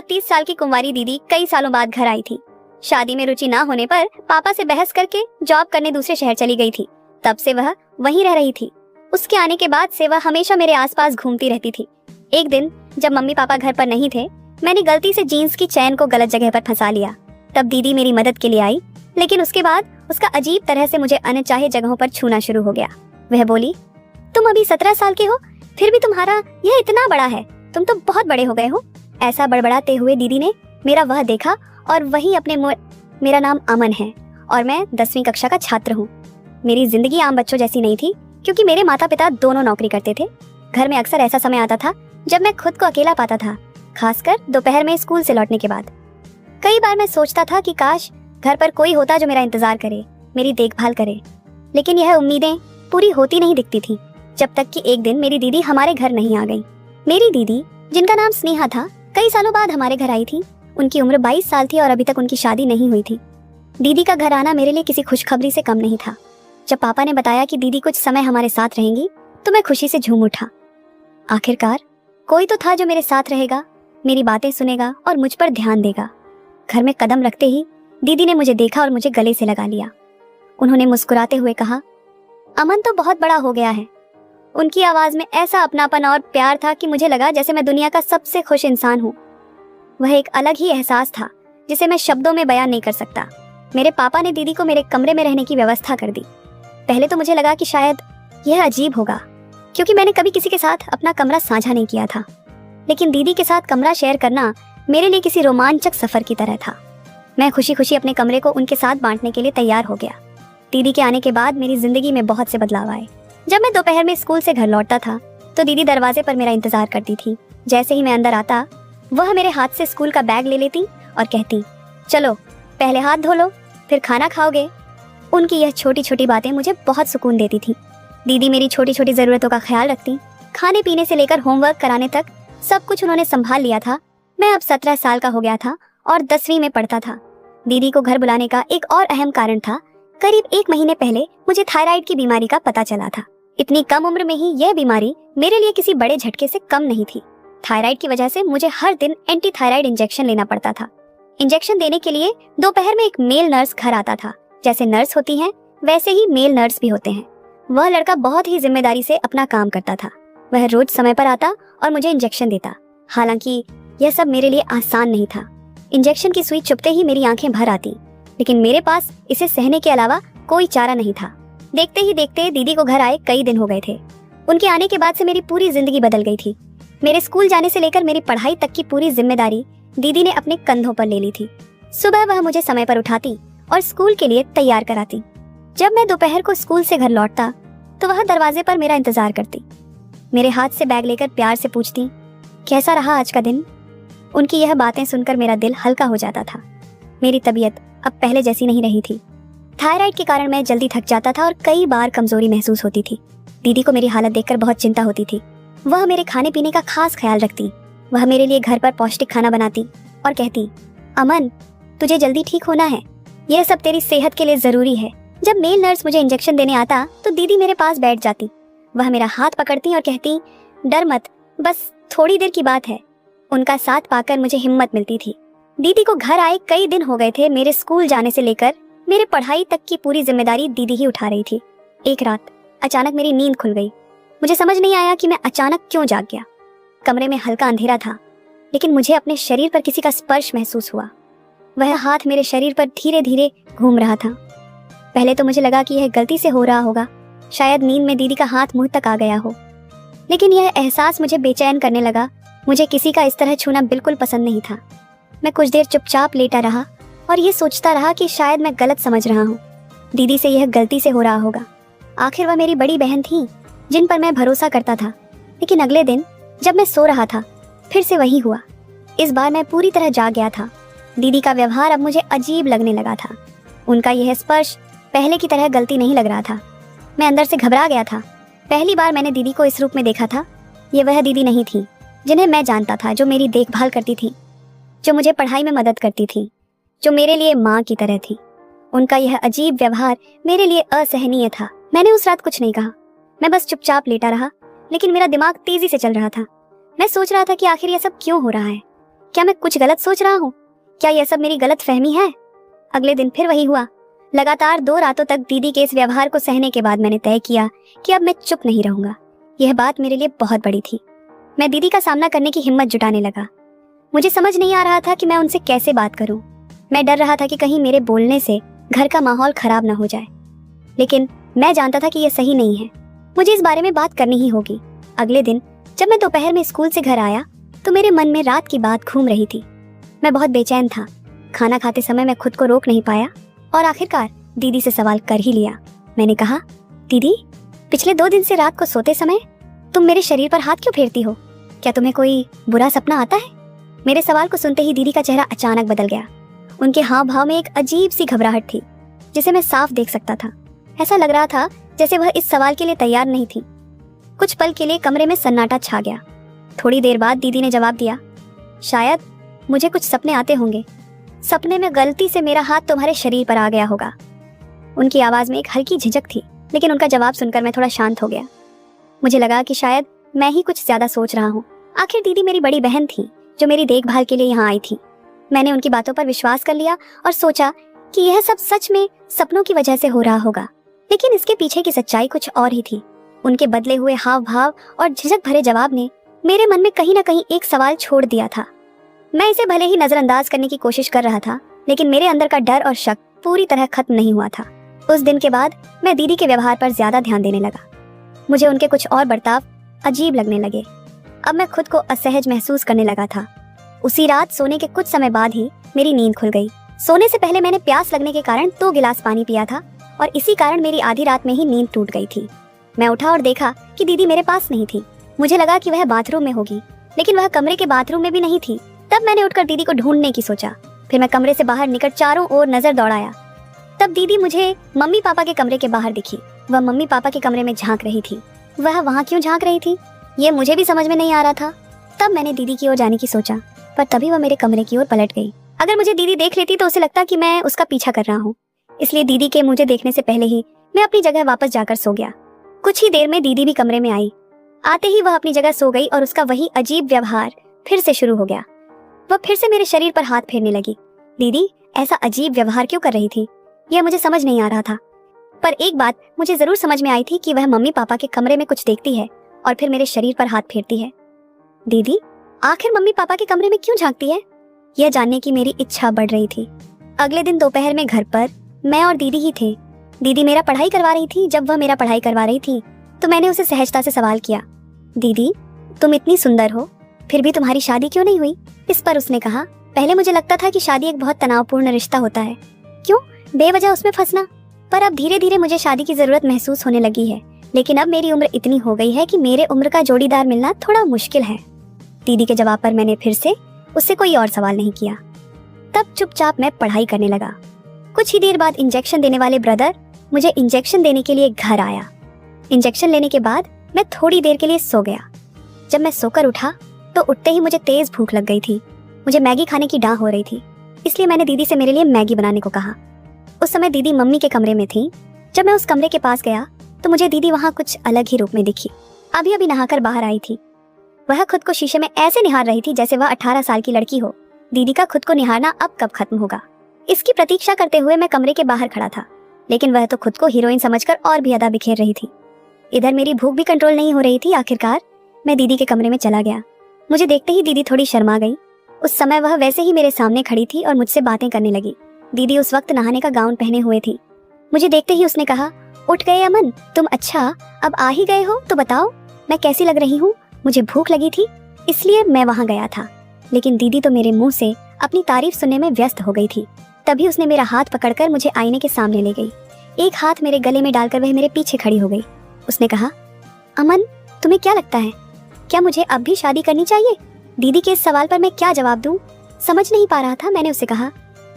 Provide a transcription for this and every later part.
32 साल की कुंवारी दीदी कई सालों बाद घर आई थी। शादी में रुचि ना होने पर पापा से बहस करके जॉब करने दूसरे शहर चली गई थी। तब से वह वहीं रह रही थी। उसके आने के बाद से वह हमेशा मेरे आसपास घूमती रहती थी। एक दिन जब मम्मी पापा घर पर नहीं थे, मैंने गलती से जीन्स की चैन को गलत जगह पर फंसा लिया। तब दीदी मेरी मदद के लिए आई, लेकिन उसके बाद उसका अजीब तरह से मुझे अनचाहे जगहों पर छूना शुरू हो गया। वह बोली, तुम अभी 17 साल के हो, फिर भी तुम्हारा यह इतना बड़ा है, तुम तो बहुत बड़े हो गए हो। ऐसा बड़बड़ाते हुए दीदी ने मेरा वह देखा और वही अपने मेरा नाम अमन है और मैं 10वीं कक्षा का छात्र हूँ। मेरी जिंदगी आम बच्चों जैसी नहीं थी, क्योंकि मेरे माता पिता दोनों नौकरी करते थे। घर में अक्सर ऐसा समय आता था जब मैं खुद को अकेला पाता था, खासकर दोपहर में स्कूल से लौटने के बाद। कई बार मैं सोचता था कि काश घर पर कोई होता जो मेरा इंतजार करे, मेरी देखभाल करे, लेकिन यह उम्मीदें पूरी होती नहीं दिखती थी, जब तक कि एक दिन मेरी दीदी हमारे घर नहीं आ गई। मेरी दीदी, जिनका नाम स्नेहा था, कई सालों बाद हमारे घर आई थी। उनकी उम्र 22 साल थी और अभी तक उनकी शादी नहीं हुई थी। दीदी का घर आना मेरे लिए किसी खुशखबरी से कम नहीं था। जब पापा ने बताया कि दीदी कुछ समय हमारे साथ रहेंगी, तो मैं खुशी से झूम उठा। आखिरकार कोई तो था जो मेरे साथ रहेगा, मेरी बातें सुनेगा और मुझ पर ध्यान देगा। घर में कदम रखते ही दीदी ने मुझे देखा और मुझे गले से लगा लिया। उन्होंने मुस्कुराते हुए कहा, अमन तो बहुत बड़ा हो गया है। उनकी आवाज में ऐसा अपनापन और प्यार था कि मुझे लगा जैसे मैं दुनिया का सबसे खुश इंसान हूँ। वह एक अलग ही एहसास था जिसे मैं शब्दों में बयान नहीं कर सकता। मेरे पापा ने दीदी को मेरे कमरे में रहने की व्यवस्था कर दी। पहले तो मुझे लगा कि शायद यह अजीब होगा, क्योंकि मैंने कभी किसी के साथ अपना कमरा साझा नहीं किया था। लेकिन दीदी के साथ कमरा शेयर करना मेरे लिए किसी रोमांचक सफर की तरह था। मैं खुशी खुशी अपने कमरे को उनके साथ बांटने के लिए तैयार हो गया। दीदी के आने के बाद मेरी जिंदगी में बहुत से बदलाव आए। जब मैं दोपहर में स्कूल से घर लौटता था, तो दीदी दरवाजे पर मेरा इंतजार करती थी। जैसे ही मैं अंदर आता, वह मेरे हाथ से स्कूल का बैग ले लेती और कहती, चलो पहले हाथ धो लो, फिर खाना खाओगे। उनकी यह छोटी छोटी बातें मुझे बहुत सुकून देती थी। दीदी मेरी छोटी छोटी जरूरतों का ख्याल रखती। खाने पीने से लेकर होमवर्क कराने तक सब कुछ उन्होंने संभाल लिया था। मैं अब 17 साल का हो गया था और 10वीं में पढ़ता था। दीदी को घर बुलाने का एक और अहम कारण था, करीब 1 महीने पहले मुझे थायराइड की बीमारी का पता चला था। इतनी कम उम्र में ही यह बीमारी मेरे लिए किसी बड़े झटके से कम नहीं थी। थायराइड की वजह से मुझे हर दिन एंटी थायराइड इंजेक्शन लेना पड़ता था। इंजेक्शन देने के लिए दोपहर में एक मेल नर्स घर आता था। जैसे नर्स होती हैं, वैसे ही मेल नर्स भी होते हैं। वह लड़का बहुत ही जिम्मेदारी से अपना काम करता था। वह रोज समय पर आता और मुझे इंजेक्शन देता। हालांकि यह सब मेरे लिए आसान नहीं था। इंजेक्शन की सुई चुभते ही मेरी आंखें भर आती, लेकिन मेरे पास इसे सहने के अलावा कोई चारा नहीं था। देखते ही देखते दीदी को घर आए कई दिन हो गए थे। उनके आने के बाद से मेरी पूरी जिंदगी बदल गई थी। मेरे स्कूल जाने से लेकर मेरी पढ़ाई तक की पूरी जिम्मेदारी दीदी ने अपने कंधों पर ले ली थी। सुबह वह मुझे समय पर उठाती और स्कूल के लिए तैयार कराती। जब मैं दोपहर को स्कूल से घर लौटता, तो वह दरवाजे पर मेरा इंतजार करती। मेरे हाथ से बैग लेकर प्यार से पूछती, कैसा रहा आज का दिन। उनकी यह बातें सुनकर मेरा दिल हल्का हो जाता था। मेरी तबीयत अब पहले जैसी नहीं रही थी। थायराइड के कारण मैं जल्दी थक जाता था और कई बार कमजोरी महसूस होती थी। दीदी को मेरी हालत देखकर बहुत चिंता होती थी। वह मेरे खाने पीने का खास ख्याल रखती। वह मेरे लिए घर पर पौष्टिक खाना बनाती और कहती, अमन तुझे जल्दी ठीक होना है, यह सब तेरी सेहत के लिए जरूरी है। जब मेल नर्स मुझे इंजेक्शन देने आता, तो दीदी मेरे पास बैठ जाती। वह मेरा हाथ पकड़ती और कहती, डर मत, बस थोड़ी देर की बात है। उनका साथ पाकर मुझे हिम्मत मिलती थी। दीदी को घर आए कई दिन हो गए थे। मेरे स्कूल जाने से लेकर मेरे पढ़ाई तक की पूरी जिम्मेदारी दीदी ही उठा रही थी। एक रात अचानक मेरी नींद खुल गई। मुझे समझ नहीं आया कि मैं अचानक क्यों जाग गया। कमरे में हल्का अंधेरा था, लेकिन मुझे अपने शरीर पर किसी का स्पर्श महसूस हुआ। वह हाथ मेरे शरीर पर धीरे धीरे घूम रहा था। पहले तो मुझे लगा कि यह गलती से हो रहा होगा, शायद नींद में दीदी का हाथ मुंह तक आ गया हो। लेकिन यह एहसास मुझे बेचैन करने लगा। मुझे किसी का इस तरह छूना बिल्कुल पसंद नहीं था। मैं कुछ देर चुपचाप लेटा रहा और ये सोचता रहा कि शायद मैं गलत समझ रहा हूँ। दीदी से यह गलती से हो रहा होगा। आखिर वह मेरी बड़ी बहन थी, जिन पर मैं भरोसा करता था। लेकिन अगले दिन जब मैं सो रहा था, फिर से वही हुआ। इस बार मैं पूरी तरह जाग गया था। दीदी का व्यवहार अब मुझे अजीब लगने लगा था। उनका यह स्पर्श पहले की तरह गलती नहीं लग रहा था। मैं अंदर से घबरा गया था। पहली बार मैंने दीदी को इस रूप में देखा था। ये वह दीदी नहीं थी जिन्हें मैं जानता था, जो मेरी देखभाल करती थी, जो मुझे पढ़ाई में मदद करती थी, जो मेरे लिए माँ की तरह थी। उनका यह अजीब व्यवहार मेरे लिए असहनीय था। मैंने उस रात कुछ नहीं कहा। मैं बस चुपचाप लेटा रहा, लेकिन मेरा दिमाग तेजी से चल रहा था। मैं सोच रहा था कि आखिर यह सब क्यों हो रहा है। क्या मैं कुछ गलत सोच रहा हूँ? क्या यह सब मेरी गलत फहमी है? अगले दिन फिर वही हुआ। लगातार 2 रातों तक दीदी के इस व्यवहार को सहने के बाद मैंने तय किया कि अब मैं चुप नहीं रहूंगा। यह बात मेरे लिए बहुत बड़ी थी। मैं दीदी का सामना करने की हिम्मत जुटाने लगा। मुझे समझ नहीं आ रहा था कि मैं उनसे कैसे बात करूं। मैं डर रहा था कि कहीं मेरे बोलने से घर का माहौल खराब न हो जाए, लेकिन मैं जानता था कि यह सही नहीं है। मुझे इस बारे में बात करनी ही होगी। अगले दिन जब मैं दोपहर में स्कूल से घर आया तो मेरे मन में रात की बात घूम रही थी। मैं बहुत बेचैन था। खाना खाते समय मैं खुद को रोक नहीं पाया और आखिरकार दीदी से सवाल कर ही लिया। मैंने कहा, दीदी, पिछले 2 दिन से रात को सोते समय तुम मेरे शरीर पर हाथ क्यों फेरती हो? क्या तुम्हें कोई बुरा सपना आता है? मेरे सवाल को सुनते ही दीदी का चेहरा अचानक बदल गया। उनके हाव भाव में एक अजीब सी घबराहट थी जिसे मैं साफ देख सकता था। ऐसा लग रहा था जैसे वह इस सवाल के लिए तैयार नहीं थी। कुछ पल के लिए कमरे में सन्नाटा छा गया। थोड़ी देर बाद दीदी ने जवाब दिया, शायद मुझे कुछ सपने आते होंगे। सपने में गलती से मेरा हाथ तुम्हारे शरीर पर आ गया होगा। उनकी आवाज में एक हल्की झिझक थी, लेकिन उनका जवाब सुनकर मैं थोड़ा शांत हो गया। मुझे लगा कि शायद मैं ही कुछ ज्यादा सोच रहा हूँ। आखिर दीदी मेरी बड़ी बहन थी जो मेरी देखभाल के लिए यहाँ आई थी। मैंने उनकी बातों पर विश्वास कर लिया और सोचा कि यह सब सच में सपनों की वजह से हो रहा होगा, लेकिन इसके पीछे की सच्चाई कुछ और ही थी। उनके बदले हुए हाव भाव और झिझक भरे जवाब ने मेरे मन में कहीं न कहीं एक सवाल छोड़ दिया था। मैं इसे भले ही नजरअंदाज करने की कोशिश कर रहा था, लेकिन मेरे अंदर का डर और शक पूरी तरह खत्म नहीं हुआ था। उस दिन के बाद मैं दीदी के व्यवहार पर ज्यादा ध्यान देने लगा। मुझे उनके कुछ और बर्ताव अजीब लगने लगे। अब मैं खुद को असहज महसूस करने लगा था। उसी रात सोने के कुछ समय बाद ही मेरी नींद खुल गई। सोने से पहले मैंने प्यास लगने के कारण 2 गिलास पानी पिया था और इसी कारण मेरी आधी रात में ही नींद टूट गई थी। मैं उठा और देखा कि दीदी मेरे पास नहीं थी। मुझे लगा कि वह बाथरूम में होगी, लेकिन वह कमरे के बाथरूम में भी नहीं थी। तब मैंने उठकर दीदी को ढूंढने की सोचा। फिर मैं कमरे से बाहर निकल चारों ओर नजर दौड़ाया। तब दीदी मुझे मम्मी पापा के कमरे के बाहर दिखी। वह मम्मी पापा के कमरे में झांक रही थी। वह वहाँ क्यों झांक रही थी, ये मुझे भी समझ में नहीं आ रहा था। तब मैंने दीदी की ओर जाने की सोचा, पर तभी वह मेरे कमरे की ओर पलट गई। अगर मुझे दीदी देख लेती तो उसे लगता कि मैं उसका पीछा कर रहा हूँ, इसलिए दीदी के मुझे देखने से पहले ही मैं अपनी जगह वापस जाकर सो गया। कुछ ही देर में दीदी भी कमरे में आई। आते ही वह अपनी जगह सो गई और उसका वही अजीब व्यवहार फिर से शुरू हो गया। वह फिर से मेरे शरीर पर हाथ फेरने लगी। दीदी ऐसा अजीब व्यवहार क्यों कर रही थी, यह मुझे समझ नहीं आ रहा था। पर एक बात मुझे जरूर समझ में आई थी कि वह मम्मी पापा के कमरे में कुछ देखती है और फिर मेरे शरीर पर हाथ फेरती है। दीदी आखिर मम्मी पापा के कमरे में क्यों झांकती है, यह जानने की मेरी इच्छा बढ़ रही थी। अगले दिन दोपहर में घर पर मैं और दीदी ही थे। दीदी मेरा पढ़ाई करवा रही थी। जब वह मेरा पढ़ाई करवा रही थी तो मैंने उसे सहजता से सवाल किया, दीदी तुम इतनी सुंदर हो, फिर भी तुम्हारी शादी क्यों नहीं हुई? इस पर उसने कहा, पहले मुझे लगता था कि शादी एक बहुत तनावपूर्ण रिश्ता होता है, क्यों बेवजह उसमें फंसना। पर अब धीरे धीरे मुझे शादी की जरूरत महसूस होने लगी है, लेकिन अब मेरी उम्र इतनी हो गई है कि मेरे उम्र का जोड़ीदार मिलना थोड़ा मुश्किल है। दीदी के जवाब पर मैंने फिर से उससे कोई और सवाल नहीं किया। तब चुपचाप मैं पढ़ाई करने लगा। कुछ ही देर बाद इंजेक्शन देने वाले ब्रदर मुझे इंजेक्शन देने के लिए घर आया। इंजेक्शन लेने के बाद मैं थोड़ी देर के लिए सो गया। जब मैं सोकर उठा तो उठते ही मुझे तेज भूख लग गई थी। मुझे मैगी खाने की डाह हो रही थी, इसलिए मैंने दीदी से मेरे लिए मैगी बनाने को कहा। उस समय दीदी मम्मी के कमरे में थी। जब मैं उस कमरे के पास गया तो मुझे दीदी वहाँ कुछ अलग ही रूप में दिखी। अभी अभी नहाकर बाहर आई थी। वह खुद को शीशे में ऐसे निहार रही थी जैसे वह 18 साल की लड़की हो। दीदी का खुद को निहारना अब कब खत्म होगा, इसकी प्रतीक्षा करते हुए मैं कमरे के बाहर खड़ा था, लेकिन वह तो खुद को हीरोइन समझकर और भी अदा बिखेर रही थी। इधर मेरी भूख भी कंट्रोल नहीं हो रही थी। आखिरकार मैं दीदी के कमरे में चला गया। मुझे देखते ही दीदी थोड़ी शर्मा गई। उस समय वह वैसे ही मेरे सामने खड़ी थी और मुझसे बातें करने लगी। दीदी उस वक्त नहाने का गाउन पहने हुए थी। मुझे देखते ही उसने कहा, उठ गए अमन तुम? अच्छा अब आ ही गए हो तो बताओ मैं कैसी लग रही हूँ? मुझे भूख लगी थी इसलिए मैं वहाँ गया था, लेकिन दीदी तो मेरे मुंह से अपनी तारीफ सुनने में व्यस्त हो गई थी। तभी उसने मेरा हाथ पकड़कर मुझे आईने के सामने ले गई। एक हाथ मेरे गले में डालकर वह मेरे पीछे खड़ी हो गई। उसने कहा, अमन तुम्हें क्या लगता है, क्या मुझे अब भी शादी करनी चाहिए? दीदी के इस सवाल पर मैं क्या जवाब दूं, समझ नहीं पा रहा था। मैंने उससे कहा,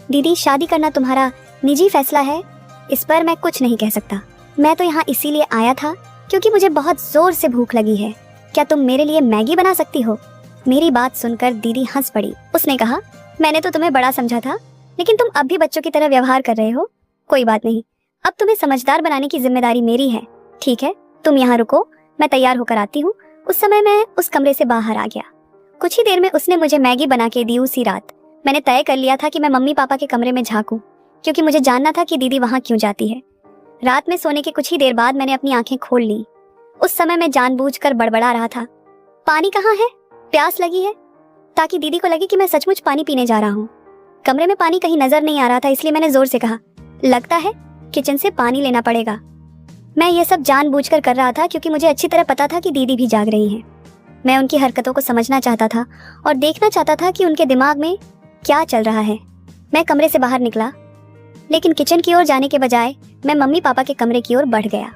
दीदी शादी करना तुम्हारा निजी फैसला है, इस पर मैं कुछ नहीं कह सकता। मैं तो यहाँ इसीलिए आया था क्योंकि मुझे बहुत जोर से भूख लगी है। क्या तुम मेरे लिए मैगी बना सकती हो? मेरी बात सुनकर दीदी हंस पड़ी। उसने कहा, मैंने तो तुम्हें बड़ा समझा था, लेकिन तुम अब भी बच्चों की तरह व्यवहार कर रहे हो। कोई बात नहीं, अब तुम्हें समझदार बनाने की जिम्मेदारी मेरी है। ठीक है तुम यहाँ रुको, मैं तैयार होकर आती हूँ। उस समय मैं उस कमरे से बाहर आ गया। कुछ ही देर में उसने मुझे मैगी बना के दी। उसी रात मैंने तय कर लिया था कि मैं मम्मी पापा के कमरे में झांकूं, क्योंकि मुझे जानना था कि दीदी वहां क्यों जाती है। रात में सोने के कुछ ही देर बाद मैंने अपनी आंखें खोल ली। उस समय मैं जानबूझकर बड़बड़ा रहा था, पानी कहाँ है, प्यास लगी है, ताकि दीदी को लगे कि मैं सचमुच पानी पीने जा रहा हूँ। कमरे में पानी कहीं नजर नहीं आ रहा था, इसलिए मैंने जोर से कहा, लगता है किचन से पानी लेना पड़ेगा। मैं ये सब जानबूझकर कर रहा था क्योंकि मुझे अच्छी तरह पता था कि दीदी भी जाग रही हैं। मैं उनकी हरकतों को समझना चाहता था और देखना चाहता था कि उनके दिमाग में क्या चल रहा है। मैं कमरे से बाहर निकला, लेकिन किचन की ओर जाने के बजाय मैं मम्मी पापा के कमरे की ओर बढ़ गया।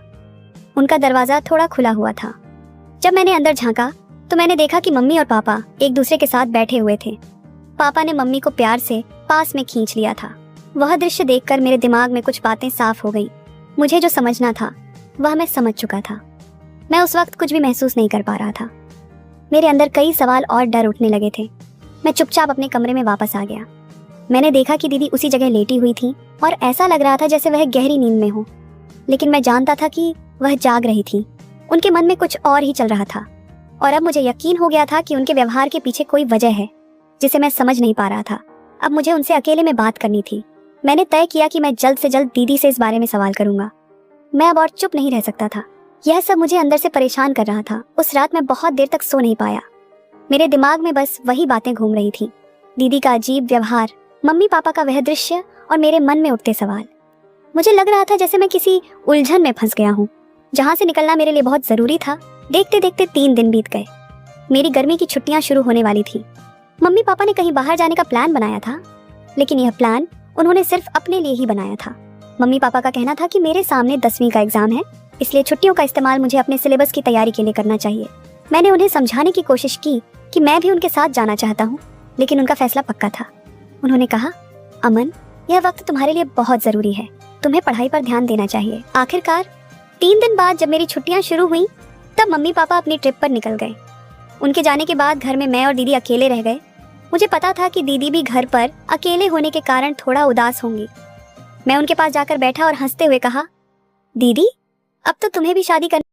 उनका दरवाजा थोड़ा खुला हुआ था। जब मैंने अंदर झांका तो मैंने देखा कि मम्मी और पापा एक दूसरे के साथ बैठे हुए थे। पापा ने मम्मी को प्यार से पास में खींच लिया था। वह दृश्य देखकर मेरे दिमाग में कुछ बातें साफ हो गई। मुझे जो समझना था वह मैं समझ चुका था। मैं उस वक्त कुछ भी महसूस नहीं कर पा रहा था। मेरे अंदर कई सवाल और डर उठने लगे थे। मैं चुपचाप अपने कमरे में वापस आ गया। मैंने देखा कि दीदी उसी जगह लेटी हुई थी और ऐसा लग रहा था जैसे वह गहरी नींद में हो, लेकिन मैं जानता था कि वह जाग रही थी। उनके मन में कुछ और ही चल रहा था और अब मुझे यकीन हो गया था कि उनके व्यवहार के पीछे कोई वजह है जिसे मैं समझ नहीं पा रहा था। अब मुझे उनसे अकेले में बात करनी थी। मैंने तय किया कि मैं जल्द से जल्द दीदी से इस बारे में सवाल करूंगा। मैं अब और चुप नहीं रह सकता था। यह सब मुझे अंदर से परेशान कर रहा था। उस रात मैं बहुत देर तक सो नहीं पाया। मेरे दिमाग में बस वही बातें घूम रही थी, दीदी का अजीब व्यवहार, मम्मी पापा का वह दृश्य और मेरे मन में उठते सवाल। मुझे लग रहा था जैसे मैं किसी उलझन में फंस गया हूँ, जहाँ से निकलना मेरे लिए बहुत जरूरी था। देखते देखते 3 दिन बीत गए। मेरी गर्मी की छुट्टियां शुरू होने वाली थी। मम्मी पापा ने कहीं बाहर जाने का प्लान बनाया था, लेकिन यह प्लान उन्होंने सिर्फ अपने लिए ही बनाया था। मम्मी पापा का कहना था कि मेरे सामने 10वीं का एग्जाम है, इसलिए छुट्टियों का इस्तेमाल मुझे अपने सिलेबस की तैयारी के लिए करना चाहिए। मैंने उन्हें समझाने की कोशिश की कि मैं भी उनके साथ जाना चाहता हूँ, लेकिन उनका फैसला पक्का था। उन्होंने कहा, अमन, यह वक्त तुम्हारे लिए बहुत जरूरी है, तुम्हें पढ़ाई पर ध्यान देना चाहिए। आखिरकार 3 दिन बाद जब मेरी छुट्टियां शुरू हुई, तब मम्मी पापा अपनी ट्रिप पर निकल गए। उनके जाने के बाद घर में मैं और दीदी अकेले रह गए। मुझे पता था कि दीदी भी घर पर अकेले होने के कारण थोड़ा उदास होंगी। मैं उनके पास जाकर बैठा और हंसते हुए कहा, दीदी, अब तो तुम्हें भी शादी करनी